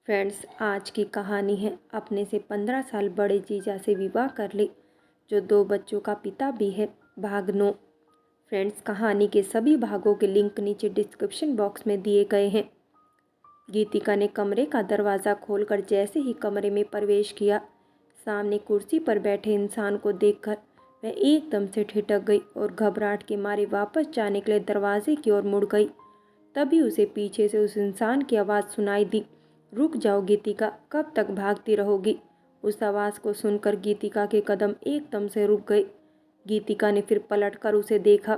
Friends, आज की कहानी है अपने से 15 साल बड़े जीजा से विवाह कर ले, जो 2 बच्चों का पिता भी है। भाग 9। फ्रेंड्स, कहानी के सभी भागों के लिंक नीचे डिस्क्रिप्शन बॉक्स में दिए गए हैं। गीतिका ने कमरे का दरवाज़ा खोलकर जैसे ही कमरे में प्रवेश किया, सामने कुर्सी पर बैठे इंसान को देखकर वह एकदम से ठिठक गई और घबराहट के मारे वापस जाने के लिए दरवाजे की ओर मुड़ गई। तभी उसे पीछे से उस इंसान की आवाज़ सुनाई दी, रुक जाओ गीतिका, कब तक भागती रहोगी। उस आवाज़ को सुनकर गीतिका के कदम एकदम से रुक गए। गीतिका ने फिर पलटकर उसे देखा,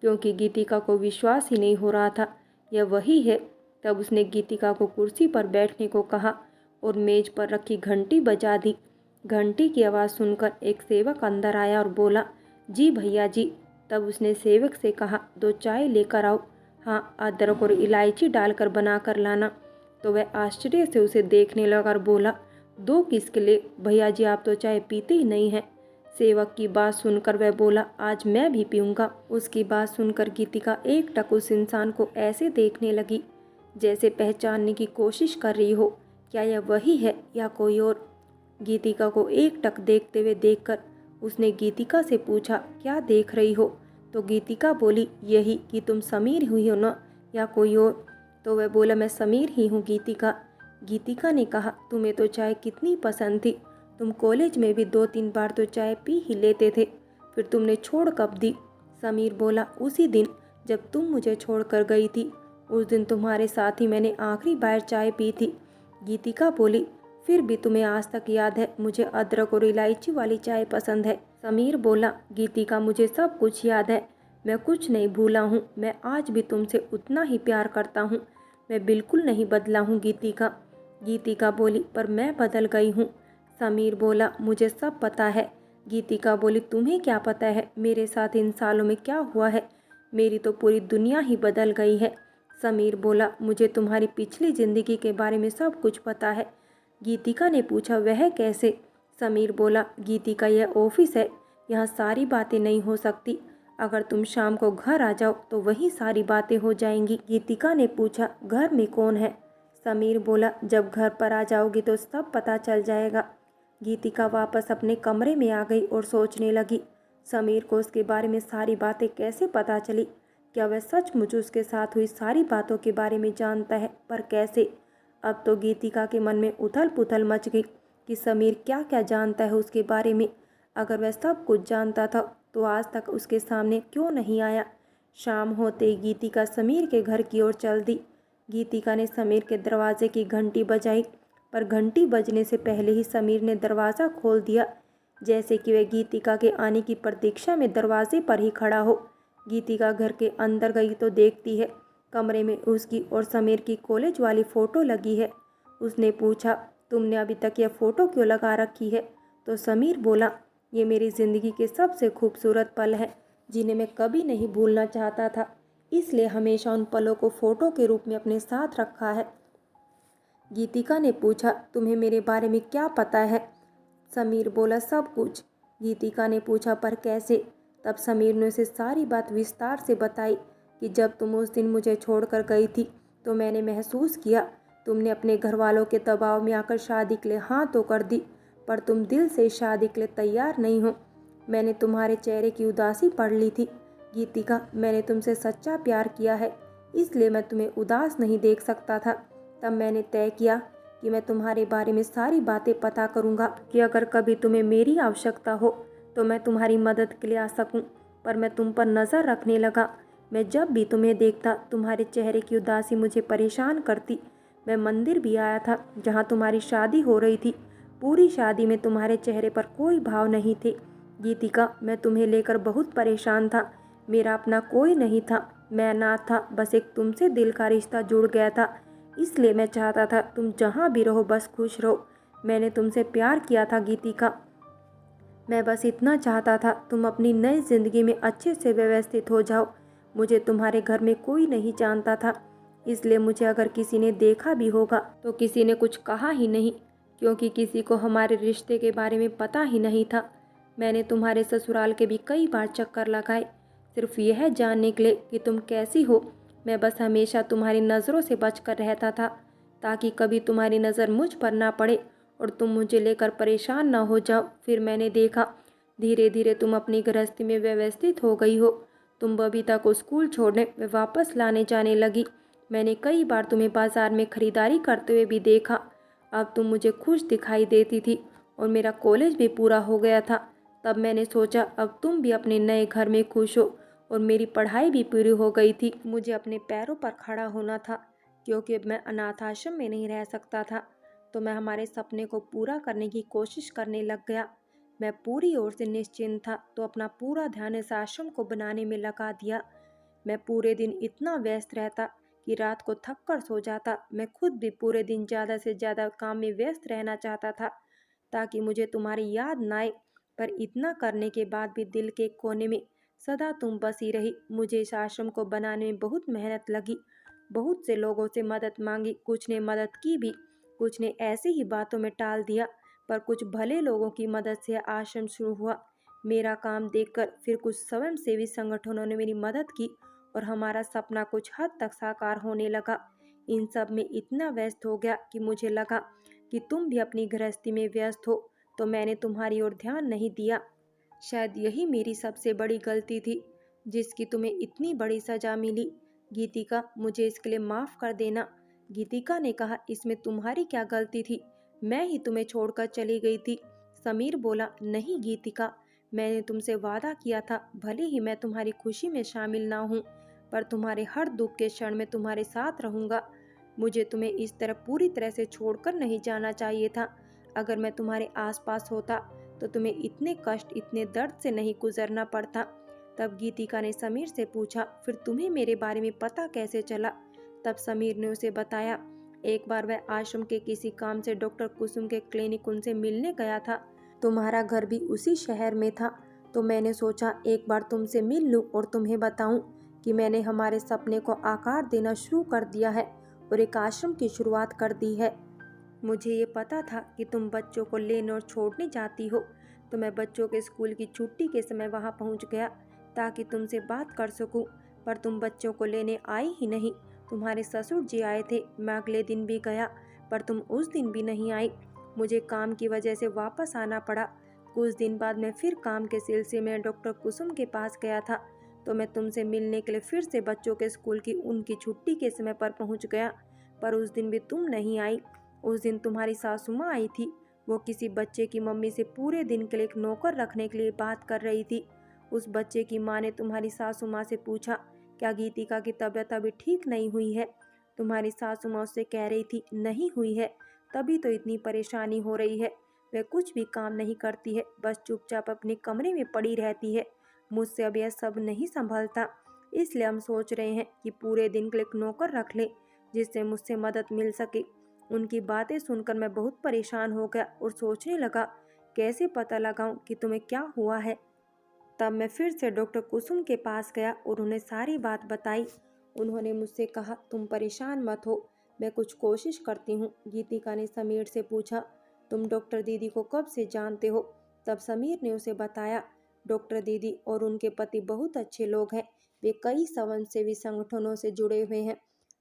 क्योंकि गीतिका को विश्वास ही नहीं हो रहा था यह वही है। तब उसने गीतिका को कुर्सी पर बैठने को कहा और मेज पर रखी घंटी बजा दी। घंटी की आवाज़ सुनकर एक सेवक अंदर आया और बोला, जी भैया जी। तब उसने सेवक से कहा, 2 चाय लेकर आओ। हाँ, अदरक और इलायची डालकर बना कर लाना। तो वह आश्चर्य से उसे देखने लगा और बोला, 2 किसके लिए भैया जी, आप तो चाय पीते ही नहीं हैं। सेवक की बात सुनकर वह बोला, आज मैं भी पीऊँगा। उसकी बात सुनकर गीतिका एकटक उस इंसान को ऐसे देखने लगी जैसे पहचानने की कोशिश कर रही हो, क्या यह वही है या कोई और। गीतिका को एकटक देखते हुए देखकर उसने गीतिका से पूछा, क्या देख रही हो। तो गीतिका बोली, यही कि तुम समीर हुई हो ना, या कोई और। तो वह बोला, मैं समीर ही हूँ गीतिका। गीतिका ने कहा, तुम्हें तो चाय कितनी पसंद थी, तुम कॉलेज में भी 2-3 बार तो चाय पी ही लेते थे, फिर तुमने छोड़ कब दी। समीर बोला, उसी दिन जब तुम मुझे छोड़ कर गई थी, उस दिन तुम्हारे साथ ही मैंने आखिरी बार चाय पी थी। गीतिका बोली, फिर भी तुम्हें आज तक याद है मुझे अदरक और इलायची वाली चाय पसंद है। समीर बोला, गीतिका मुझे सब कुछ याद है, मैं कुछ नहीं भूला हूँ, मैं आज भी तुमसे उतना ही प्यार करता हूँ, मैं बिल्कुल नहीं बदला हूँ गीतिका। गीतिका बोली, पर मैं बदल गई हूँ। समीर बोला, मुझे सब पता है। गीतिका बोली, तुम्हें क्या पता है मेरे साथ इन सालों में क्या हुआ है, मेरी तो पूरी दुनिया ही बदल गई है। समीर बोला, मुझे तुम्हारी पिछली ज़िंदगी के बारे में सब कुछ पता है। गीतिका ने पूछा, वह कैसे। समीर बोला, गीतिका यह ऑफिस है, यहाँ सारी बातें नहीं हो सकती, अगर तुम शाम को घर आ जाओ तो वही सारी बातें हो जाएंगी। गीतिका ने पूछा, घर में कौन है। समीर बोला, जब घर पर आ जाओगी तो सब पता चल जाएगा। गीतिका वापस अपने कमरे में आ गई और सोचने लगी, समीर को उसके बारे में सारी बातें कैसे पता चली। क्या वह सचमुच उसके साथ हुई सारी बातों के बारे में जानता है, पर कैसे। अब तो गीतिका के मन में उथल पुथल मच गई कि समीर क्या क्या जानता है उसके बारे में। अगर वह सब कुछ जानता था तो आज तक उसके सामने क्यों नहीं आया। शाम होते ही गीतिका समीर के घर की ओर चल दी। गीतिका ने समीर के दरवाजे की घंटी बजाई, पर घंटी बजने से पहले ही समीर ने दरवाज़ा खोल दिया, जैसे कि वह गीतिका के आने की प्रतीक्षा में दरवाजे पर ही खड़ा हो। गीतिका घर के अंदर गई तो देखती है कमरे में उसकी और समीर की कॉलेज वाली फ़ोटो लगी है। उसने पूछा, तुमने अभी तक यह फ़ोटो क्यों लगा रखी है। तो समीर बोला, ये मेरी ज़िंदगी के सबसे खूबसूरत पल हैं, जिन्हें मैं कभी नहीं भूलना चाहता था, इसलिए हमेशा उन पलों को फ़ोटो के रूप में अपने साथ रखा है। गीतिका ने पूछा, तुम्हें मेरे बारे में क्या पता है। समीर बोला, सब कुछ। गीतिका ने पूछा, पर कैसे। तब समीर ने उसे सारी बात विस्तार से बताई कि जब तुम उस दिन मुझे छोड़कर गई थी तो मैंने महसूस किया तुमने अपने घर वालों के दबाव में आकर शादी के लिए हाँ तो कर दी, पर तुम दिल से शादी के लिए तैयार नहीं हो। मैंने तुम्हारे चेहरे की उदासी पढ़ ली थी। गीतिका, मैंने तुमसे सच्चा प्यार किया है, इसलिए मैं तुम्हें उदास नहीं देख सकता था। तब मैंने तय किया कि मैं तुम्हारे बारे में सारी बातें पता करूंगा, कि अगर कभी तुम्हें मेरी आवश्यकता हो तो मैं तुम्हारी मदद के लिए आ सकूं। पर मैं तुम पर नज़र रखने लगा। मैं जब भी तुम्हें देखता तुम्हारे चेहरे की उदासी मुझे परेशान करती। मैं मंदिर भी आया था जहां तुम्हारी शादी हो रही थी। पूरी शादी में तुम्हारे चेहरे पर कोई भाव नहीं थे। गीतिका, मैं तुम्हें लेकर बहुत परेशान था। मेरा अपना कोई नहीं था, मैं अनाथ था, बस एक तुमसे दिल का रिश्ता जुड़ गया था, इसलिए मैं चाहता था तुम जहाँ भी रहो बस खुश रहो। मैंने तुमसे प्यार किया था गीतिका, मैं बस इतना चाहता था तुम अपनी नई ज़िंदगी में अच्छे से व्यवस्थित हो जाओ। मुझे तुम्हारे घर में कोई नहीं जानता था, इसलिए मुझे अगर किसी ने देखा भी होगा तो किसी ने कुछ कहा ही नहीं, क्योंकि किसी को हमारे रिश्ते के बारे में पता ही नहीं था। मैंने तुम्हारे ससुराल के भी कई बार चक्कर लगाए, सिर्फ यह जानने के लिए कि तुम कैसी हो। मैं बस हमेशा तुम्हारी नज़रों से बचकर रहता था। ताकि कभी तुम्हारी नज़र मुझ पर ना पड़े और तुम मुझे लेकर परेशान ना हो जाओ। फिर मैंने देखा धीरे धीरे तुम अपनी गृहस्थी में व्यवस्थित हो गई हो। तुम बबीता को स्कूल छोड़ने व वापस लाने जाने लगी। मैंने कई बार तुम्हें बाजार में खरीदारी करते हुए भी देखा। अब तुम मुझे खुश दिखाई देती थी और मेरा कॉलेज भी पूरा हो गया था। तब मैंने सोचा अब तुम भी अपने नए घर में खुश हो और मेरी पढ़ाई भी पूरी हो गई थी। मुझे अपने पैरों पर खड़ा होना था क्योंकि अब मैं अनाथ आश्रम में नहीं रह सकता था। तो मैं हमारे सपने को पूरा करने की कोशिश करने लग गया। मैं पूरी ओर से निश्चिंत था तो अपना पूरा ध्यान इस आश्रम को बनाने में लगा दिया। मैं पूरे दिन इतना व्यस्त रहता कि रात को थक कर सो जाता। मैं खुद भी पूरे दिन ज़्यादा से ज़्यादा काम में व्यस्त रहना चाहता था ताकि मुझे तुम्हारी याद ना आए। पर इतना करने के बाद भी दिल के कोने में सदा तुम बसी रही। मुझे इस आश्रम को बनाने में बहुत मेहनत लगी। बहुत से लोगों से मदद मांगी, कुछ ने मदद की भी, कुछ ने ऐसे ही बातों में टाल दिया। पर कुछ भले लोगों की मदद से आश्रम शुरू हुआ। मेरा काम देखकर फिर कुछ स्वयंसेवी संगठनों ने मेरी मदद की और हमारा सपना कुछ हद तक साकार होने लगा। इन सब में इतना व्यस्त हो गया कि मुझे लगा कि तुम भी अपनी गृहस्थी में व्यस्त हो तो मैंने तुम्हारी ओर ध्यान नहीं दिया। शायद यही मेरी सबसे बड़ी गलती थी जिसकी तुम्हें इतनी बड़ी सजा मिली। गीतिका, मुझे इसके लिए माफ़ कर देना। गीतिका ने कहा, इसमें तुम्हारी क्या गलती थी? मैं ही तुम्हें छोड़कर चली गई थी। समीर बोला, नहीं गीतिका, मैंने तुमसे वादा किया था भले ही मैं तुम्हारी खुशी में शामिल ना हूँ पर तुम्हारे हर दुख के क्षण में तुम्हारे साथ रहूँगा। मुझे तुम्हें इस तरह पूरी तरह से छोड़कर नहीं जाना चाहिए था। अगर मैं तुम्हारे आसपास होता तो तुम्हें इतने कष्ट, इतने दर्द से नहीं गुजरना पड़ता। तब गीतिका ने समीर से पूछा, फिर तुम्हें मेरे बारे में पता कैसे चला? तब समीर ने उसे बताया, एक बार वह आश्रम के किसी काम से डॉक्टर कुसुम के क्लिनिक उनसे मिलने गया था। तुम्हारा घर भी उसी शहर में था तो मैंने सोचा एक बार तुमसे मिल लूं और तुम्हें बताऊं कि मैंने हमारे सपने को आकार देना शुरू कर दिया है और एक आश्रम की शुरुआत कर दी है। मुझे ये पता था कि तुम बच्चों को लेने और छोड़ने जाती हो तो मैं बच्चों के स्कूल की छुट्टी के समय वहाँ पहुँच गया ताकि तुमसे बात कर सकूं। पर तुम बच्चों को लेने आई ही नहीं। तुम्हारे ससुर जी आए थे, मैं अगले दिन भी गया पर तुम उस दिन भी नहीं आई। मुझे काम की वजह से वापस आना पड़ा। कुछ दिन बाद मैं फिर काम के सिलसिले में डॉक्टर कुसुम के पास गया था तो मैं तुमसे मिलने के लिए फिर से बच्चों के स्कूल की उनकी छुट्टी के समय पर पहुंच गया पर उस दिन भी तुम नहीं आई। उस दिन तुम्हारी सासू माँ आई थी। वो किसी बच्चे की मम्मी से पूरे दिन के लिए एक नौकर रखने के लिए बात कर रही थी। उस बच्चे की माँ ने तुम्हारी सासू माँ से पूछा, क्या गीतिका की तबीयत अभी ठीक नहीं हुई है? तुम्हारी सासू माँ उससे कह रही थी, नहीं हुई है, तभी तो इतनी परेशानी हो रही है। वह कुछ भी काम नहीं करती है, बस चुपचाप अपने कमरे में पड़ी रहती है। मुझसे अब यह सब नहीं संभलता, इसलिए हम सोच रहे हैं कि पूरे दिन के लिए एक नौकर रख लें जिससे मुझसे मदद मिल सके। उनकी बातें सुनकर मैं बहुत परेशान हो गया और सोचने लगा कैसे पता लगाऊं कि तुम्हें क्या हुआ है। तब मैं फिर से डॉक्टर कुसुम के पास गया और उन्हें सारी बात बताई। उन्होंने मुझसे कहा, तुम परेशान मत हो, मैं कुछ कोशिश करती हूँ। गीतिका ने समीर से पूछा, तुम डॉक्टर दीदी को कब से जानते हो? तब समीर ने उसे बताया, डॉक्टर दीदी और उनके पति बहुत अच्छे लोग हैं। वे कई स्वयंसेवी संगठनों से जुड़े हुए हैं।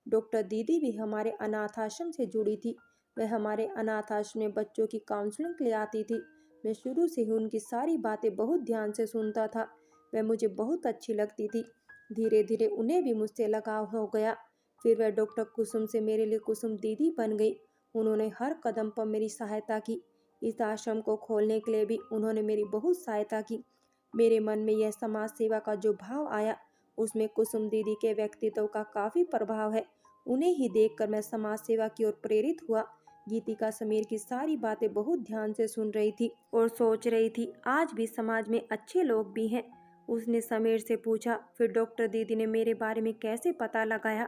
डॉक्टर दीदी भी हमारे अनाथ आश्रम से जुड़ी थी। वह हमारे अनाथ आश्रम में बच्चों की काउंसलिंग के लिए आती थी। मैं शुरू से ही उनकी सारी बातें बहुत ध्यान से सुनता था। वह मुझे बहुत अच्छी लगती थी। धीरे धीरे उन्हें भी मुझसे लगाव हो गया। फिर वह डॉक्टर कुसुम से मेरे लिए कुसुम दीदी बन गई। उन्होंने हर कदम पर मेरी सहायता की। इस आश्रम को खोलने के लिए भी उन्होंने मेरी बहुत सहायता की। मेरे मन में यह समाज सेवा का जो भाव आया उसमें कुसुम दीदी के व्यक्तित्व का काफ़ी प्रभाव है। उन्हें ही देखकर मैं समाज सेवा की ओर प्रेरित हुआ। गीतिका समीर की सारी बातें बहुत ध्यान से सुन रही थी और सोच रही थी आज भी समाज में अच्छे लोग भी हैं। उसने समीर से पूछा, फिर डॉक्टर दीदी ने मेरे बारे में कैसे पता लगाया?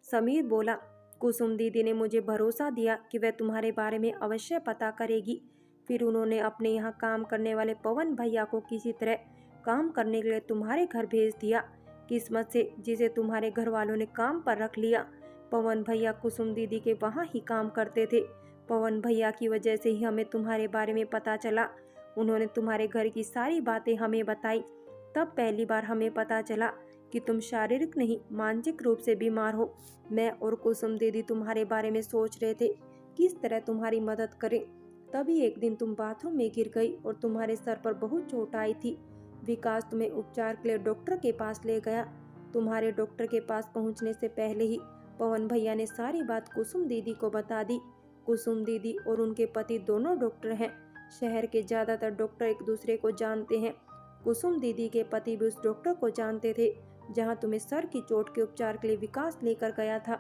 समीर बोला, कुसुम दीदी ने मुझे भरोसा दिया कि वह तुम्हारे बारे में अवश्य पता करेगी। फिर उन्होंने अपने यहाँ काम करने वाले पवन भैया को किसी तरह काम करने के लिए तुम्हारे घर भेज दिया। किस्मत से जिसे तुम्हारे घर वालों ने काम पर रख लिया। पवन भैया कुसुम दीदी के वहाँ ही काम करते थे। पवन भैया की वजह से ही हमें तुम्हारे बारे में पता चला। उन्होंने तुम्हारे घर की सारी बातें हमें बताई। तब पहली बार हमें पता चला कि तुम शारीरिक नहीं मानसिक रूप से बीमार हो। मैं और कुसुम दीदी तुम्हारे बारे में सोच रहे थे किस तरह तुम्हारी मदद करें। तभी एक दिन तुम बाथरूम में गिर गई और तुम्हारे सर पर बहुत चोट आई थी। विकास तुम्हें उपचार के लिए डॉक्टर के पास ले गया। तुम्हारे डॉक्टर के पास पहुंचने से पहले ही पवन भैया ने सारी बात कुसुम दीदी को बता दी। कुसुम दीदी और उनके पति दोनों डॉक्टर हैं। शहर के ज्यादातर डॉक्टर एक दूसरे को जानते हैं। कुसुम दीदी के पति भी उस डॉक्टर को जानते थे जहां तुम्हें सर की चोट के उपचार के लिए विकास लेकर गया था।